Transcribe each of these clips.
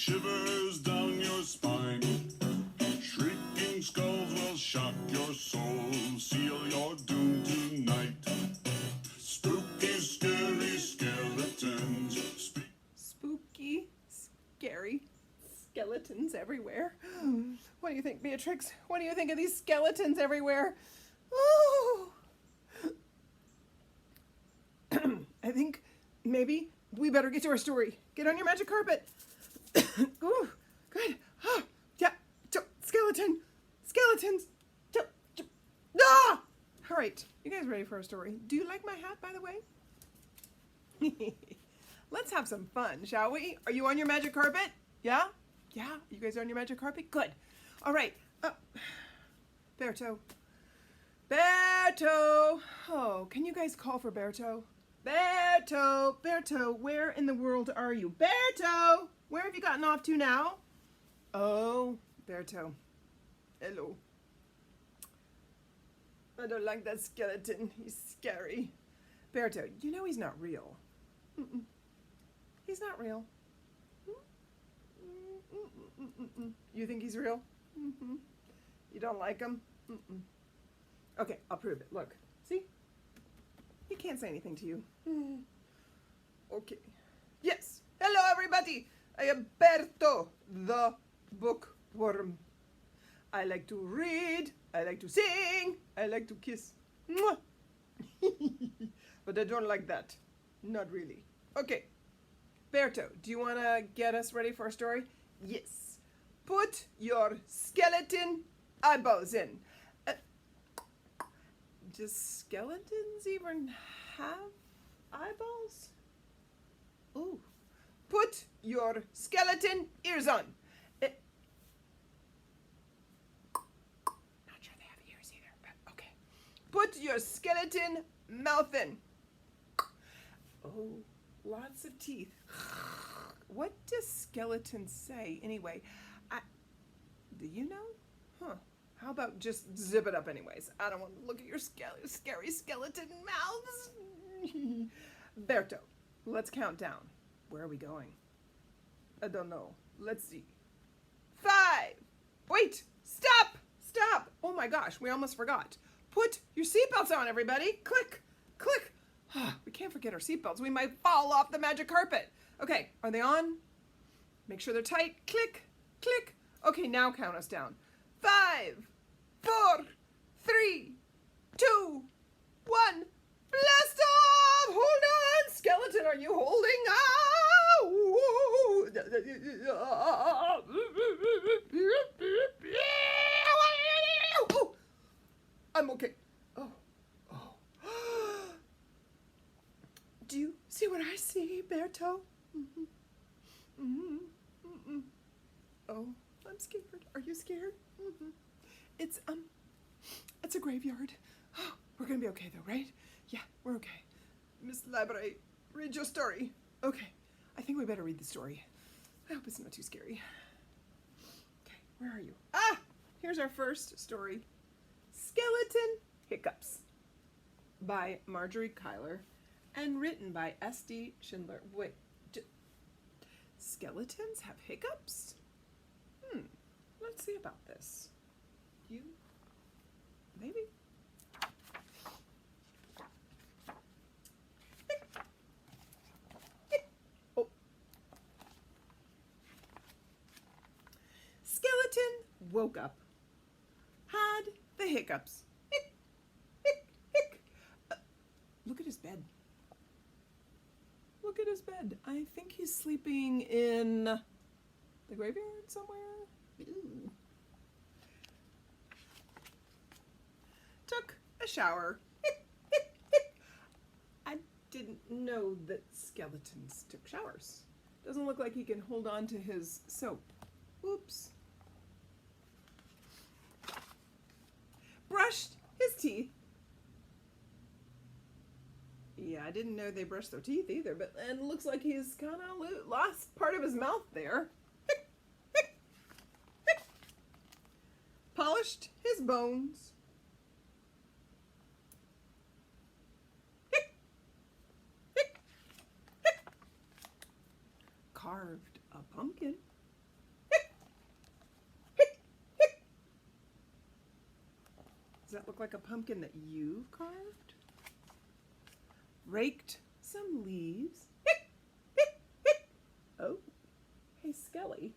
shivers down your spine. Shrieking skulls will shock your soul, seal your doom tonight. Spooky, scary skeletons. Spooky, scary skeletons everywhere. What do you think, Beatrix? What do you think of these skeletons everywhere? Oh! I think maybe we better get to our story. Get on your magic carpet. Ooh, good. Oh, yeah, skeletons. Ah! All right, you guys ready for a story? Do you like my hat, by the way? Let's have some fun, shall we? Are you on your magic carpet? Yeah? Yeah? You guys are on your magic carpet? Good. All right. Berto. Berto! Oh, can you guys call for Berto? Berto, where in the world are you? Berto! Where have you gotten off to now? Oh, Berto. Hello. I don't like that skeleton. He's scary. Berto, you know he's not real. Mm-mm. He's not real. You think he's real? Mm-hmm. You don't like him? Mm-mm. Okay, I'll prove it. Look. See? He can't say anything to you. Okay. Yes. Hello, everybody. I am Berto, the bookworm. I like to read. I like to sing. I like to kiss. But I don't like that. Not really. Okay. Berto, do you want to get us ready for a story? Yes. Put your skeleton eyeballs in. Does skeletons even have eyeballs? Ooh. Put your skeleton ears on. Not sure they have ears either, but okay. Put your skeleton mouth in. Oh, lots of teeth. What does skeleton say anyway? Do you know? Huh. How about just zip it up anyways? I don't want to look at your scary skeleton mouths. Berto, let's count down. Where are we going? I don't know. Let's see. 5. Wait, stop. Oh my gosh, we almost forgot. Put your seatbelts on, everybody. Click. We can't forget our seatbelts. We might fall off the magic carpet. Okay, are they on? Make sure they're tight. Click. Okay, now count us down. 5, 4, 3, 2, 1. Blast off! Hold on! Skeleton, are you holding Oh, I'm okay. Oh. Do you see what I see, Berto? Oh, I'm scared. Are you scared? It's a graveyard. We're gonna be okay though, right? Yeah, we're okay. Miss Library, read your story. Okay, I think we better read the story. I hope it's not too scary. Okay, where are you? Here's our first story. Skeleton Hiccups by Marjorie Kyler and written by S.D. Schindler. Wait, skeletons have hiccups? Let's see about this. You? Maybe? Oh. Skeleton woke up, had the hiccups. Look at his bed. Look at his bed. I think he's sleeping in the graveyard somewhere. Ooh. Took a shower. I didn't know that skeletons took showers. Doesn't look like he can hold on to his soap. Oops. Brushed his teeth. Yeah, I didn't know they brushed their teeth either, but it looks like he's kind of lost part of his mouth there. Polished his bones. Carved a pumpkin. Does that look like a pumpkin that you've carved? Raked some leaves. Oh, hey Skelly,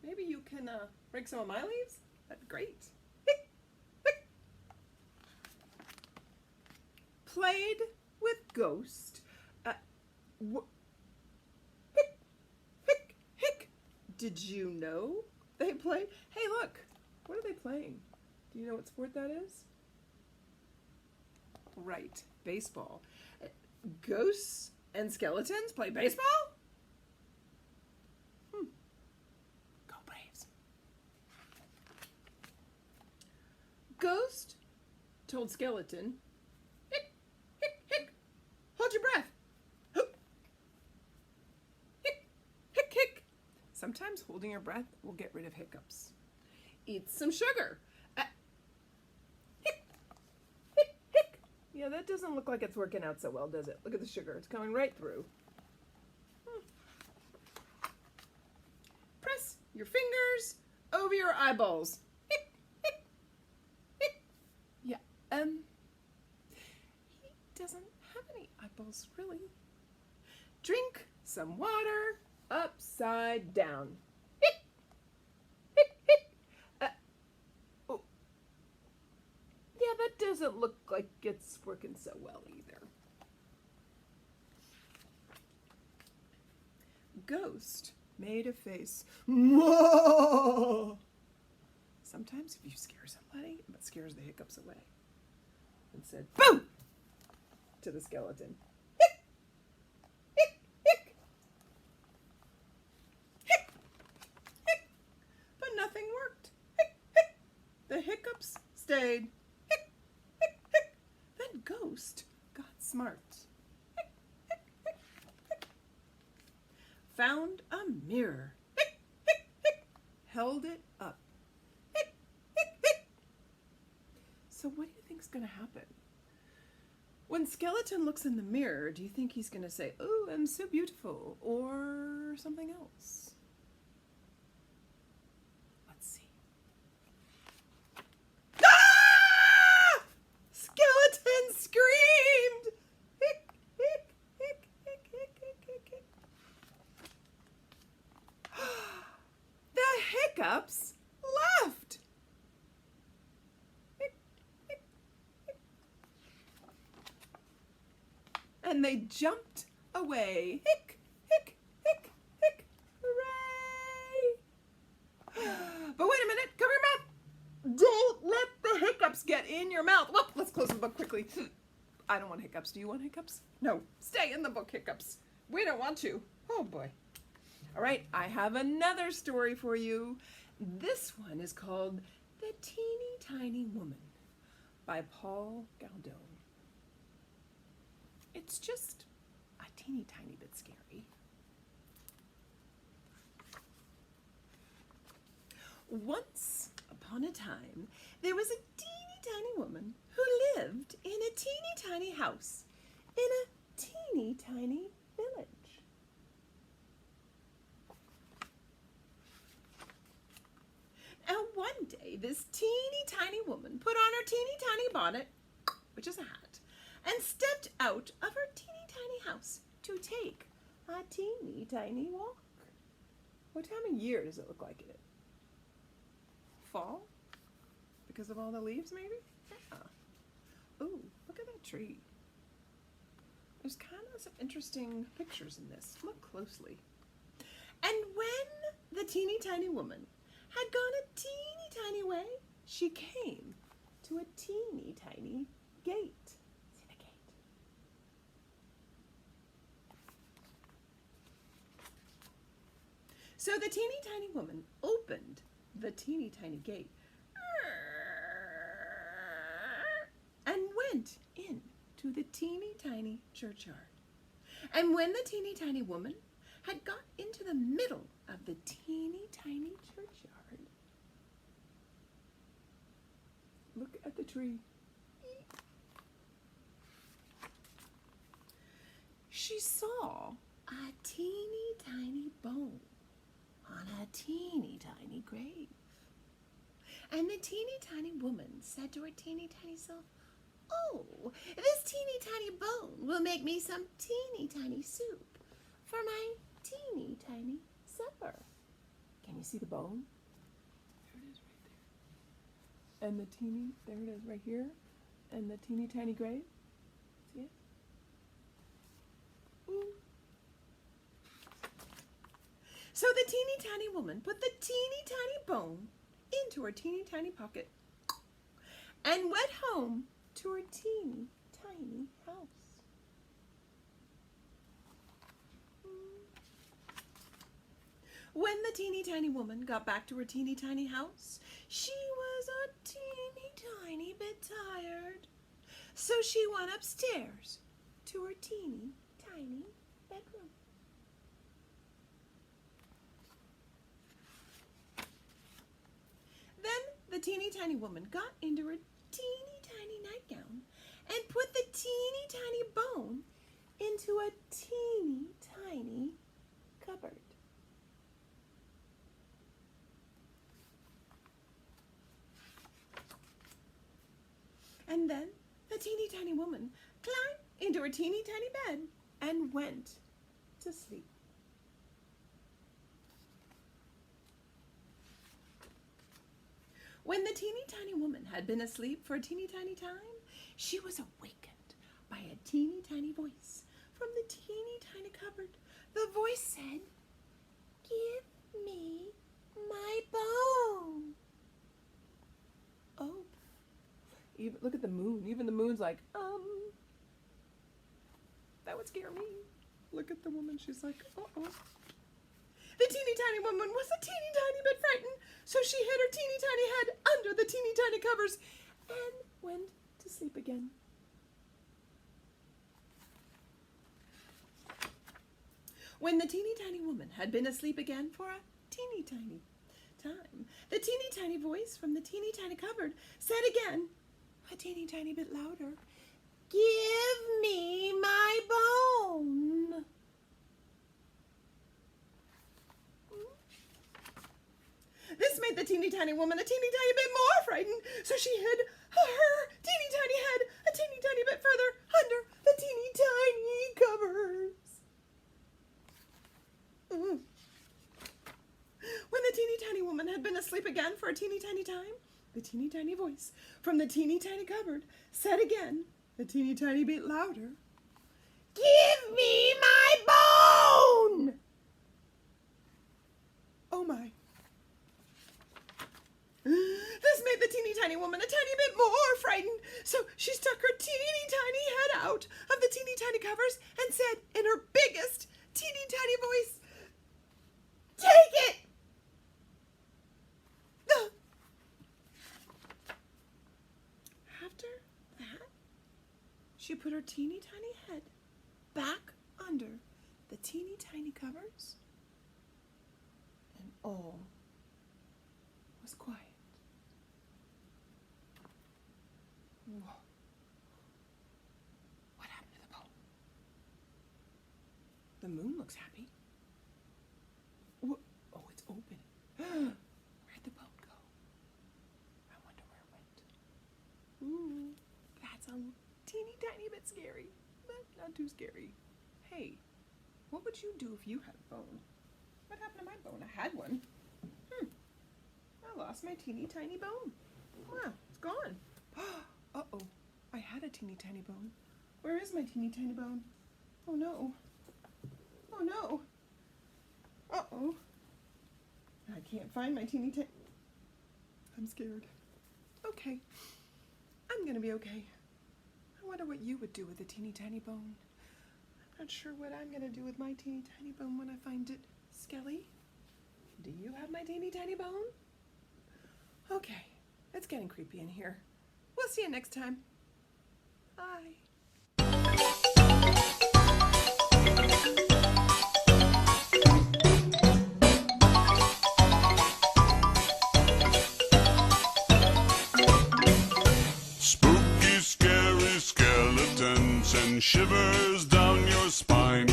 maybe you can rake some of my leaves? That'd be great. Played with Ghost. Did you know they played? Hey, look, what are they playing? Do you know what sport that is? Right, baseball. Ghosts and skeletons play baseball? Go Braves. Ghost told Skeleton, hick, hick, hick, hold your breath. Hick, hick, hick. Sometimes holding your breath will get rid of hiccups. Eat some sugar. Hick, hick, hick. Yeah, that doesn't look like it's working out so well, does it? Look at the sugar. It's coming right through. Press your fingers over your eyeballs. Hick, hick, hick. Yeah, he doesn't have any eyeballs, really. Drink some water upside down. Hick, hick, hick. Oh. Yeah, that doesn't look like it's working so well either. Ghost made a face. Whoa! Sometimes if you scare somebody, it scares the hiccups away. And said, "Boo!" to the skeleton. Hick! Hick! Hick! Hick! Hick! But nothing worked. Hick! Hick! The hiccups stayed. Hick! Hick! Hick! Then Ghost got smart. Hick! Hick! Hick! Hick! Found a mirror. Hick! Hick! Hick! Held it up. Hick! Hick! Hick! So what do you think's going to happen? When Skeleton looks in the mirror, do you think he's going to say, "Oh, I'm so beautiful," or something else? Let's see. Ah! Skeleton screamed! Hick, hick, hick, hick, hick, hick, hick, hick. The hiccups left. Hick, hick, hick. And they jumped away. Hick, hick, hick, hick. Hooray! But wait a minute, cover your mouth. Don't let the hiccups get in your mouth. Whoop, let's close the book quickly. I don't want hiccups. Do you want hiccups? No, stay in the book, hiccups. We don't want to. Oh boy. All right, I have another story for you. This one is called The Teeny Tiny Woman by Paul Galdone. It's just a teeny tiny bit scary. Once upon a time, there was a teeny tiny woman who lived in a teeny tiny house in a teeny tiny village. And one day, this teeny tiny woman put on her teeny tiny bonnet, which is a hat, and stepped out of her teeny tiny house to take a teeny tiny walk. What time of year does it look like it? Fall? Because of all the leaves, maybe? Yeah. Ooh, look at that tree. There's kind of some interesting pictures in this. Look closely. And when the teeny tiny woman had gone a teeny tiny way, she came to a teeny tiny gate. See the gate? So the teeny tiny woman opened the teeny tiny gate and went in to the teeny tiny churchyard. And when the teeny tiny woman had got into the middle of the teeny tiny churchyard, look at the tree. She saw a teeny tiny bone on a teeny tiny grave. And the teeny tiny woman said to her teeny tiny self, "Oh, this teeny tiny bone will make me some teeny tiny soup for my teeny tiny supper." Can you see the bone? There it is right there. And the teeny, there it is right here. And the teeny tiny grave. See it? Ooh. So the teeny tiny woman put the teeny tiny bone into her teeny tiny pocket and went home to her teeny tiny house. When the teeny tiny woman got back to her teeny tiny house, she was a teeny tiny bit tired. So she went upstairs to her teeny tiny bedroom. Then the teeny tiny woman got into her teeny tiny nightgown and put the teeny tiny bone into a teeny tiny cupboard. And then the teeny tiny woman climbed into her teeny tiny bed and went to sleep. When the teeny tiny woman had been asleep for a teeny tiny time, she was awakened by a teeny tiny voice from the teeny tiny cupboard. The voice said, "Give me my bone." Oh, even look at the moon. Even the moon's like, that would scare me. Look at the woman. She's like, uh-oh. The teeny tiny woman was a teeny tiny bit frightened, so she hid her teeny tiny head under the teeny tiny covers and went to sleep again. When the teeny tiny woman had been asleep again for a teeny tiny time, the teeny tiny voice from the teeny tiny cupboard said again, a teeny tiny bit louder, "Give me my bone." This made the teeny tiny woman a teeny tiny bit more frightened, so she hid her teeny tiny head a teeny tiny bit further under the teeny tiny covers. When the teeny tiny woman had been asleep again for a teeny tiny time, the teeny tiny voice from the teeny tiny cupboard said again, a teeny tiny bit louder, "Give me my bone!" Oh my. This made the teeny tiny woman a tiny bit more frightened, so she stuck her teeny tiny head out of the teeny tiny covers and said in her biggest teeny tiny voice, "Take it!" After that, she put her teeny tiny head back under the teeny tiny covers, and all was quiet. Whoa. What happened to the bone? The moon looks happy. Oh, it's open. Where'd the bone go? I wonder where it went. Ooh, that's a teeny tiny bit scary, but not too scary. Hey, what would you do if you had a bone? What happened to my bone? I had one. I lost my teeny tiny bone. Wow, it's gone. Uh-oh, I had a teeny tiny bone. Where is my teeny tiny bone? Oh no. Oh no. Uh-oh. I can't find my teeny tiny... I'm scared. Okay. I'm gonna be okay. I wonder what you would do with a teeny tiny bone. I'm not sure what I'm gonna do with my teeny tiny bone when I find it. Skelly, do you have my teeny tiny bone? Okay, it's getting creepy in here. We'll see you next time. Bye. Spooky, scary skeletons and shivers down your spine.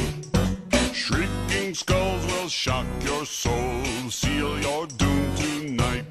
Shrieking skulls will shock your soul, seal your doom tonight.